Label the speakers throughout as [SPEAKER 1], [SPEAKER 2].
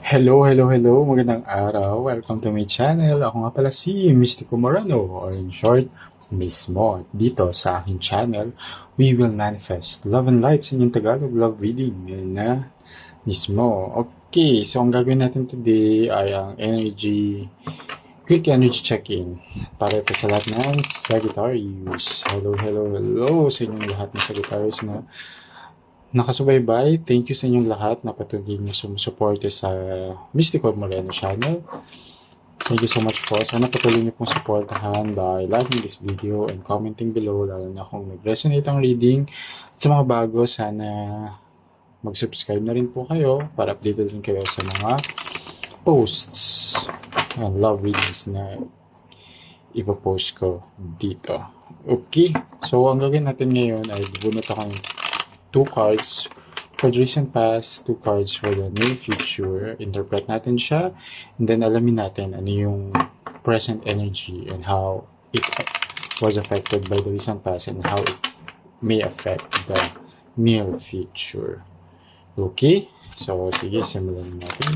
[SPEAKER 1] Hello. Magandang araw. Welcome to my channel. Ako nga pala si Mystico Morano, or in short, Miss Mo. Dito sa aking channel, we will manifest love and light sa inyong Tagalog love reading na Miss Mo. Okay, so ang gagawin natin today ay ang quick energy check-in para ito sa lahat ng Sagittarius. Hello sa inyong lahat ng Sagittarius na nakasubaybay. Thank you sa inyong lahat na patuloy na sumusuporte sa Mystical Moreno channel. Thank you so much po. Sana patuloy niyo pong supportahan by liking this video and commenting below, lalo na kung nag-resonate ang reading. At sa mga bago, sana mag-subscribe na rin po kayo para updated din kayo sa mga posts and love readings na ipopost ko dito. Okay, so ang gagawin natin ngayon ay bubunot ako ng 2 cards for the recent past, 2 cards for the near future. Interpret natin siya, and then alamin natin ano yung present energy and how it was affected by the recent past and how it may affect the near future. Okay? So, sige, simulan natin.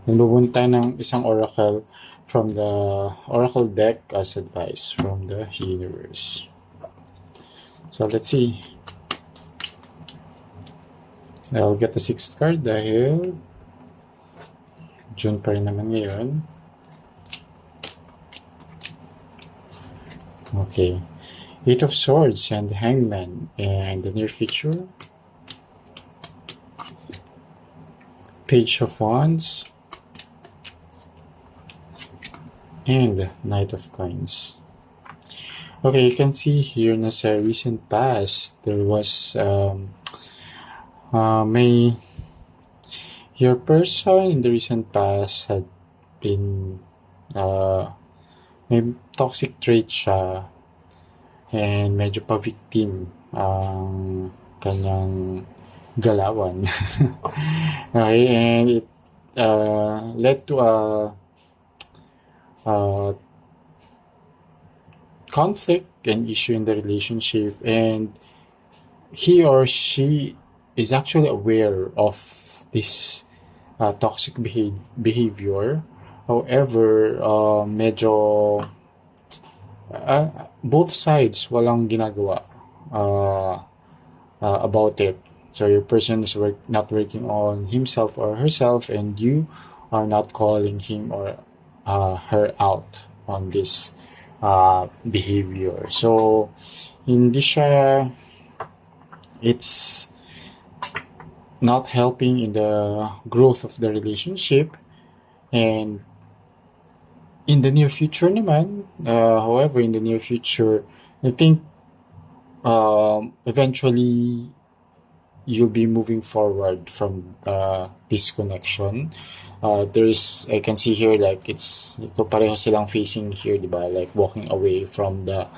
[SPEAKER 1] Nagbubunot tayo ng isang oracle from the oracle deck as advice from the universe. So, let's see. I'll get the 6th card dahil June pa rin naman ngayon. Okay. 8 of Swords and Hangman and the near future. Page of Wands and Knight of Coins. Okay, you can see here na sa recent past, there was your person in the recent past had been may toxic traits siya and medyo pa-victim ang kanyang galawan. Okay, and it led to a conflict and issue in the relationship, and he or she is actually aware of this toxic behavior. However, medyo both sides walang ginagawa about it. So your person is not working on himself or herself, and you are not calling him or her out on this behavior. So hindi siya, it's not helping in the growth of the relationship. And in the near future naman, however, in the near future, I think eventually you'll be moving forward from this connection. I can see here like it's pareho silang facing here, diba? Like walking away from the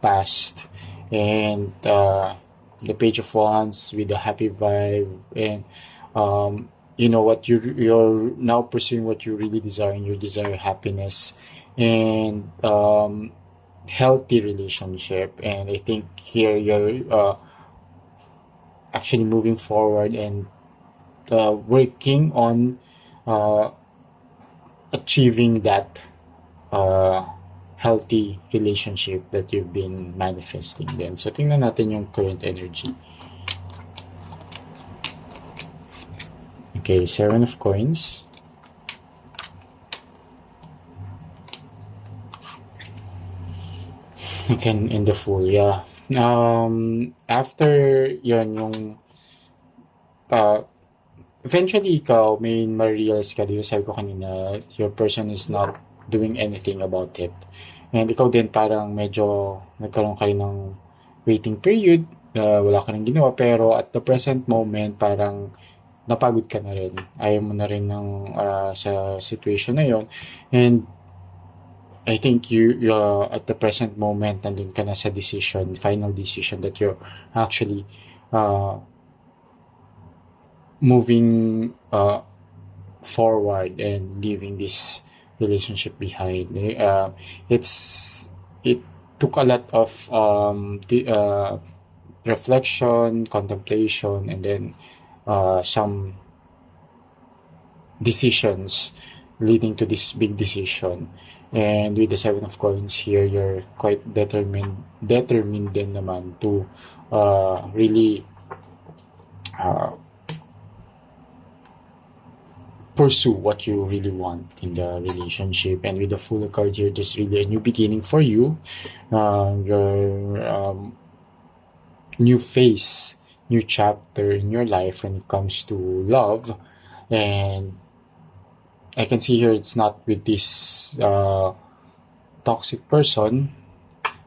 [SPEAKER 1] past, and the Page of Wands with the happy vibe, and you know what, you're now pursuing what you really desire, and you desire happiness and healthy relationship. And I think here you're actually moving forward and working on achieving that healthy relationship that you've been manifesting then. So, tingnan natin yung current energy. Okay, 7 of Coins. Again, in the Fool, yeah. After yun, yung eventually ikaw may ma-realize ka dito, sabi ko kanina, your person is not doing anything about it, and ikaw din parang medyo nagkaroon ka rin ng waiting period, wala ka rin ginawa, pero at the present moment parang napagod ka na rin, ayaw mo na rin ng sa situation na yon. And I think you at the present moment nandun ka na sa final decision that you're actually moving forward and leaving this relationship behind. It took a lot of reflection, contemplation, and then some decisions leading to this big decision. And with the Seven of Coins here, you're quite determined din naman to really pursue what you really want in the relationship. And with the Fool card here, there's really a new beginning for you. Your new phase, new chapter in your life when it comes to love. And I can see here it's not with this toxic person,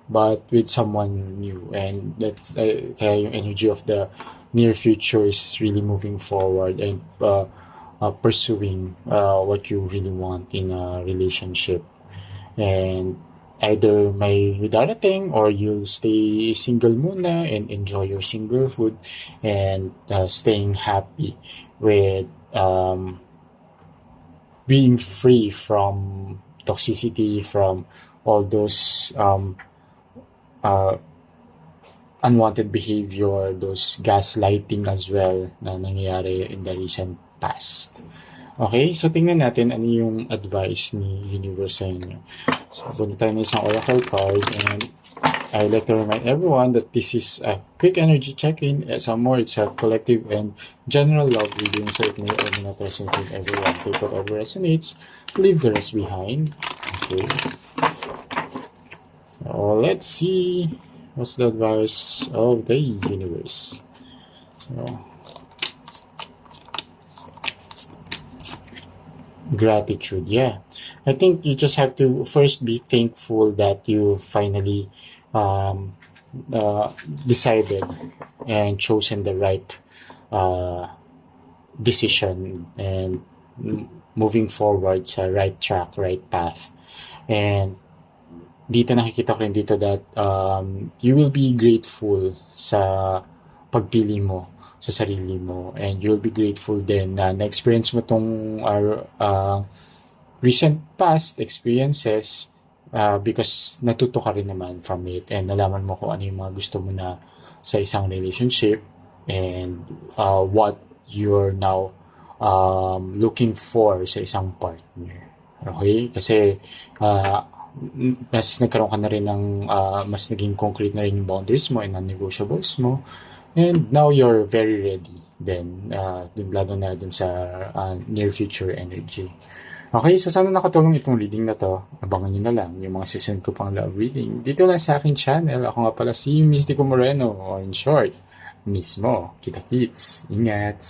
[SPEAKER 1] but with someone new. And that's kaya yung energy of the near future is really moving forward and pursuing what you really want in a relationship. And either may darating or you'll stay single muna and enjoy your singlehood and staying happy with being free from toxicity, from all those unwanted behavior, those gaslighting as well na nangyayari in the recent past. Okay, so tingnan natin ano yung advice ni Universe sa inyo. So, punta tayo ng isang oracle card, and I'd like to remind everyone that this is a quick energy check-in. Some more, it's a collective and general love reading, so it may or may not resonate with everyone. Take whatever resonates, leave the rest behind. Okay. So, let's see what's the advice of the universe. So, gratitude, yeah. I think you just have to first be thankful that you finally decided and chosen the right decision and moving forward sa right track, right path. And dito nakikita ko rin dito that you will be grateful sa pagpili mo sa sarili mo, and you'll be grateful din na na-experience mo tong recent past experiences because natuto ka rin naman from it and nalaman mo kung ano yung mga gusto mo na sa isang relationship and what you're now looking for sa isang partner. Okay? Kasi mas nagkaroon ka na rin ng mas naging concrete na rin yung boundaries mo and non-negotiables mo. And now you're very ready then, lalo na dun sa near future energy. Okay, so sana nakatulong itong reading na to. Abangan nyo na lang yung mga session ko pang love reading. Dito lang sa aking channel. Ako nga pala si Mystico Moreno, or in short, mismo. Kita-kits. Ingat!